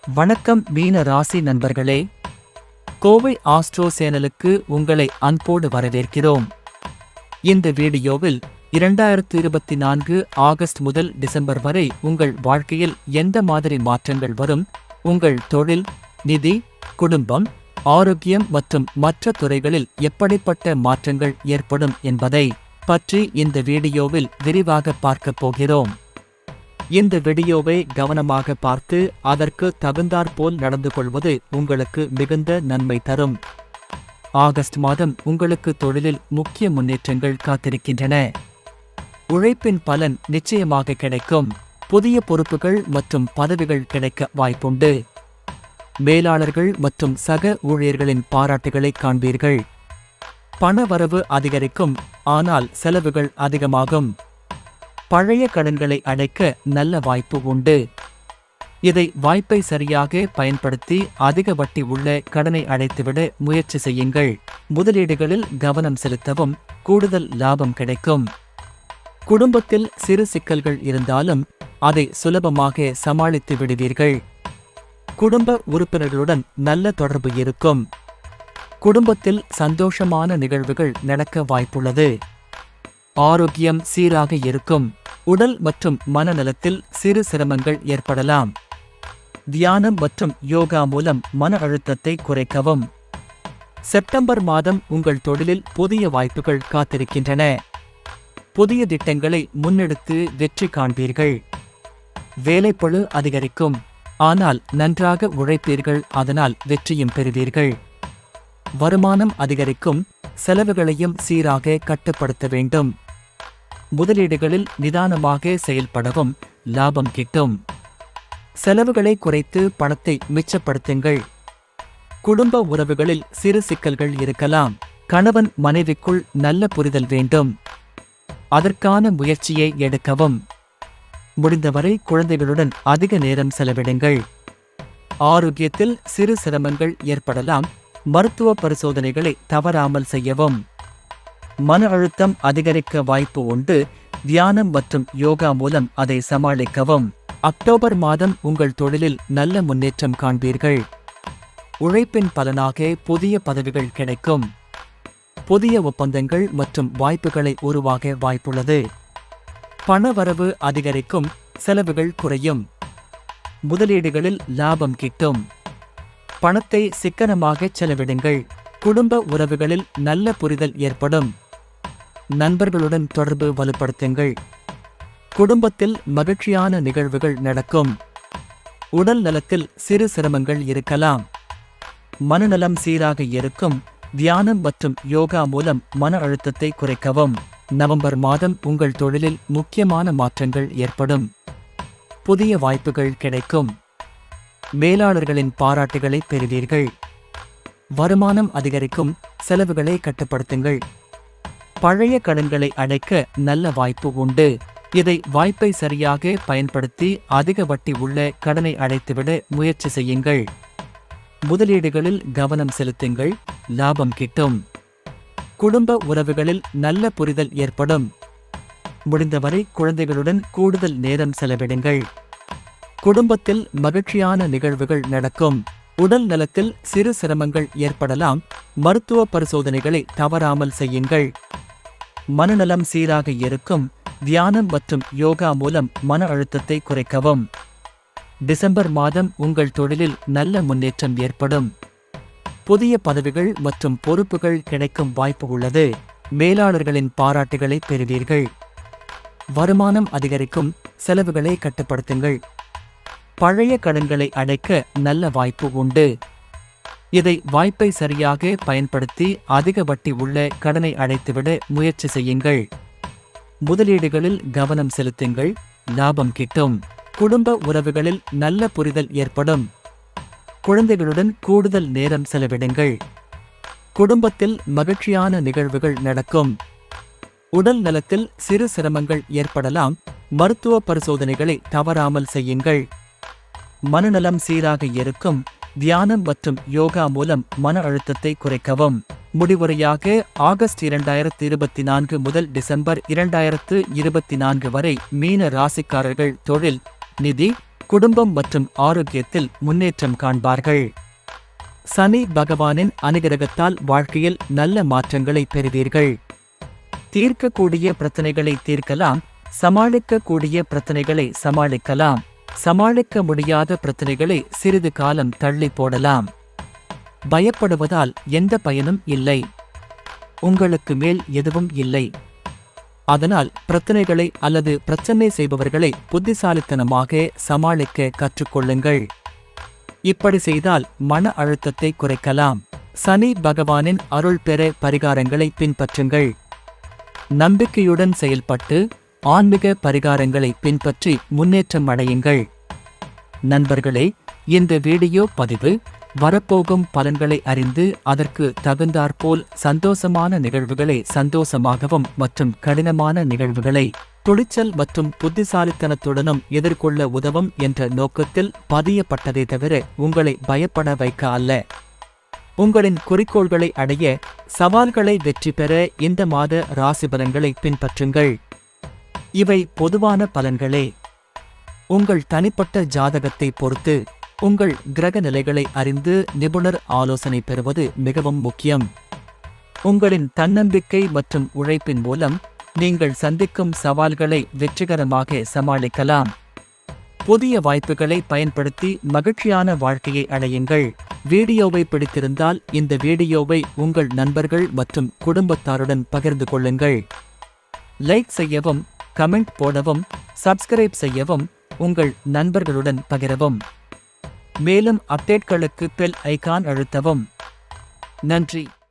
வணக்கம் மீன ராசி நண்பர்களே. கோவை ஆஸ்ட்ரோ சேனலுக்கு உங்களை அன்போடு வரவேற்கிறோம். இந்த வீடியோவில் 2024 ஆகஸ்ட் முதல் டிசம்பர் வரை உங்கள் வாழ்க்கையில் எந்த மாதிரி மாற்றங்கள் வரும், உங்கள் தொழில், நிதி, குடும்பம், ஆரோக்கியம் மற்றும் மற்ற துறைகளில் எப்படிப்பட்ட மாற்றங்கள் ஏற்படும் என்பதை பற்றி இந்த வீடியோவில் விரிவாக பார்க்கப் போகிறோம். இந்த வீடியோவை கவனமாக பார்த்து அதற்கு தகுந்தாற்போல் நடந்து கொள்வது உங்களுக்கு மிகுந்த நன்மை தரும். ஆகஸ்ட் மாதம் உங்களுக்கு தொழிலில் முக்கிய முன்னேற்றங்கள் காத்திருக்கின்றன. உழைப்பின் பலன் நிச்சயமாக கிடைக்கும். புதிய பொறுப்புகள் மற்றும் பதவிகள் கிடைக்க வாய்ப்புண்டு. மேலாளர்கள் மற்றும் சக ஊழியர்களின் பாராட்டுகளை காண்பீர்கள். பணவரவு அதிகரிக்கும், ஆனால் செலவுகள் அதிகமாகும். பழைய கடன்களை அடைக்க நல்ல வாய்ப்பு உண்டு. இதை வாய்ப்பை சரியாக பயன்படுத்தி அதிக வட்டி உள்ள கடனை அடைத்துவிட முயற்சி செய்யுங்கள். முதலீடுகளில் கவனம் செலுத்தவும், கூடுதல் லாபம் கிடைக்கும். குடும்பத்தில் சிறு சிக்கல்கள் இருந்தாலும் அதை சுலபமாக சமாளித்து விடுவீர்கள். குடும்ப உறுப்பினர்களுடன் நல்ல தொடர்பு இருக்கும். குடும்பத்தில் சந்தோஷமான நிகழ்வுகள் நடக்க வாய்ப்புள்ளது. ஆரோக்கியம் சீராக இருக்கும். உடல் மற்றும் மனநலத்தில் சிறு சிரமங்கள் ஏற்படலாம். தியானம் மற்றும் யோகா மூலம் மன அழுத்தத்தை குறைக்கவும். செப்டம்பர் மாதம் உங்கள் தொழிலில் புதிய வாய்ப்புகள் காத்திருக்கின்றன. புதிய திட்டங்களை முன்னெடுத்து வெற்றி காண்பீர்கள். வேலைப்பளு அதிகரிக்கும், ஆனால் நன்றாக உழைப்பீர்கள், அதனால் வெற்றியும் பெறுவீர்கள். வருமானம் அதிகரிக்கும், செலவுகளையும் சீராக கட்டுப்படுத்த வேண்டும். முதலீடுகளில் நிதானமாக செயல்படவும் லாபம் கிட்டும். செலவுகளை குறைத்து பணத்தை மிச்சப்படுத்துங்கள். குடும்ப உறவுகளில் சிறு சிக்கல்கள் இருக்கலாம். கணவன் மனைவிக்குள் நல்ல புரிதல் வேண்டும். அதற்கான முயற்சியை எடுக்கவும். முடிந்தவரை குழந்தைகளுடன் அதிக நேரம் செலவிடுங்கள். ஆரோக்கியத்தில் சிறு சிரமங்கள் ஏற்படலாம். மருத்துவ பரிசோதனைகளை தவறாமல் செய்யவும். மன அழுத்தம் அதிகரிக்க வாய்ப்பு உண்டு. தியானம் மற்றும் யோகா மூலம் அதை சமாளிக்கவும். அக்டோபர் மாதம் உங்கள் தொழிலில் நல்ல முன்னேற்றம் காண்பீர்கள். உழைப்பின் பலனாக புதிய பதவிகள் கிடைக்கும். புதிய ஒப்பந்தங்கள் மற்றும் வாய்ப்புகளை உருவாக வாய்ப்புள்ளது. பணவரவு அதிகரிக்கும், செலவுகள் குறையும். முதலீடுகளில் லாபம் கிட்டும். பணத்தை சிக்கனமாக செலவிடுங்கள். குடும்ப உறவுகளில் நல்ல புரிதல் ஏற்படும். நண்பர்களுடன் தொடர்பு வலுப்படுத்துங்கள். குடும்பத்தில் மகிழ்ச்சியான நிகழ்வுகள் நடக்கும். உடல் நலத்தில் சிறு சிரமங்கள் இருக்கலாம். மனநலம் சீராக இருக்கும். தியானம் மற்றும் யோகா மூலம் மன அழுத்தத்தை குறைக்கவும். நவம்பர் மாதம் உங்கள் தொழிலில் முக்கியமான மாற்றங்கள் ஏற்படும். புதிய வாய்ப்புகள் கிடைக்கும். மேலாளர்களின் பாராட்டுகளை பெறுவீர்கள். வருமானம் அதிகரிக்கும், செலவுகளை கட்டுப்படுத்துங்கள். பழைய கடன்களை அடைக்க நல்ல வாய்ப்பு உண்டு. இதை வாய்ப்பை சரியாக பயன்படுத்தி அதிக வட்டி உள்ள கடனை அடைத்துவிட முயற்சி செய்யுங்கள். முதலீடுகளில் கவனம் செலுத்துங்கள், லாபம் கிட்டும். குடும்ப உறவுகளில் நல்ல புரிதல் ஏற்படும். முடிந்தவரை குழந்தைகளுடன் கூடுதல் நேரம் செலவிடுங்கள். குடும்பத்தில் மகிழ்ச்சியான நிகழ்வுகள் நடக்கும். உடல் நலத்தில் சிறு சிரமங்கள் ஏற்படலாம். மருத்துவ பரிசோதனைகளை தவறாமல் செய்யுங்கள். மனநலம் சீராக இருக்கும். தியானம் மற்றும் யோகா மூலம் மன அழுத்தத்தை குறைக்கவும். டிசம்பர் மாதம் உங்கள் தொழிலில் நல்ல முன்னேற்றம் ஏற்படும். புதிய பதவிகள் மற்றும் பொறுப்புகள் கிடைக்கும் வாய்ப்பு உள்ளது. மேலாளர்களின் பாராட்டுகளை பெறுவீர்கள். வருமானம் அதிகரிக்கும், செலவுகளை கட்டுப்படுத்துங்கள். பழைய கடன்களை அடைக்க நல்ல வாய்ப்பு உண்டு. இதை வாய்ப்பை சரியாக பயன்படுத்தி அதிக வட்டி உள்ள கடனை அடைத்துவிட முயற்சி செய்யுங்கள். முதலீடுகளில் கவனம் செலுத்துங்கள், லாபம் கிட்டும். குடும்ப உறவுகளில் நல்ல புரிதல் ஏற்படும். குழந்தைகளுடன் கூடுதல் நேரம் செலவிடுங்கள். குடும்பத்தில் மகிழ்ச்சியான நிகழ்வுகள் நடக்கும். உடல் நலத்தில் சிறு சிரமங்கள் ஏற்படலாம். மருத்துவ பரிசோதனைகளை தவறாமல் செய்யுங்கள். மனநலம் சீராக இருக்கும். தியானம் மற்றும் யோகா மூலம் மன அழுத்தத்தை குறைக்கவும். முடிவுரையாக ஆகஸ்ட் 2024 முதல் டிசம்பர் 2024 வரை மீன ராசிக்காரர்கள் தொழில், நிதி, குடும்பம் மற்றும் ஆரோக்கியத்தில் முன்னேற்றம் காண்பார்கள். சனி பகவானின் அனுகிரகத்தால் வாழ்க்கையில் நல்ல மாற்றங்களை பெறுவீர்கள். தீர்க்கக்கூடிய பிரச்சனைகளை தீர்க்கலாம், சமாளிக்கக்கூடிய பிரச்சனைகளை சமாளிக்கலாம், சமாளிக்க முடியாத பிரச்சனைகளை சிறிது காலம் தள்ளி போடலாம். பயப்படுவதால் எந்த பயனும் இல்லை. உங்களுக்கு மேல் எதுவும் இல்லை. அதனால் பிரச்சனைகளை அல்லது பிரச்சனை செய்பவர்களை புத்திசாலித்தனமாக சமாளிக்க கற்றுக்கொள்ளுங்கள். இப்படி செய்தால் மன அழுத்தத்தை குறைக்கலாம். சனி பகவானின் அருள் பெற பரிகாரங்களை பின்பற்றுங்கள். நம்பிக்கையுடன் செயல்பட்டு ஆன்மீக பரிகாரங்களை பின்பற்றி முன்னேற்றம் அடையுங்கள். நண்பர்களே, இந்த வீடியோ பதிவு வரப்போகும் பலன்களை அறிந்து அதற்கு தகுந்தாற்போல் சந்தோஷமான நிகழ்வுகளை சந்தோஷமாகவும் மற்றும் கடினமான நிகழ்வுகளை துணிச்சல் மற்றும் புத்திசாலித்தனத்துடனும் எதிர்கொள்ள உதவும் என்ற நோக்கத்தில் பதியப்பட்டதை தவிர உங்களை பயப்பட வைக்க அல்ல. உங்களின் குறிக்கோள்களை அடைய, சவால்களை வெற்றி பெற இந்த மாத ராசி பலன்களை பின்பற்றுங்கள். இவை பொதுவான பலன்களே. உங்கள் தனிப்பட்ட ஜாதகத்தை பொறுத்து உங்கள் கிரக நிலைகளை அறிந்து நிபுணர் ஆலோசனை பெறுவது மிகவும் முக்கியம். உங்களின் தன்னம்பிக்கை மற்றும் உழைப்பின் மூலம் நீங்கள் சந்திக்கும் சவால்களை வெற்றிகரமாக சமாளிக்கலாம். புதிய வாய்ப்புகளை பயன்படுத்தி மகிழ்ச்சியான வாழ்க்கையை அடையுங்கள். வீடியோவை பிடித்திருந்தால் இந்த வீடியோவை உங்கள் நண்பர்கள் மற்றும் குடும்பத்தாருடன் பகிர்ந்து கொள்ளுங்கள். லைக் செய்யவும், கமெண்ட் போடவும், சப்ஸ்கிரைப் செய்யவும், உங்கள் நண்பர்களுடன் பகிரவும். மேலும் அப்டேட்களுக்கு பெல் ஐகான் அழுத்தவும். நன்றி.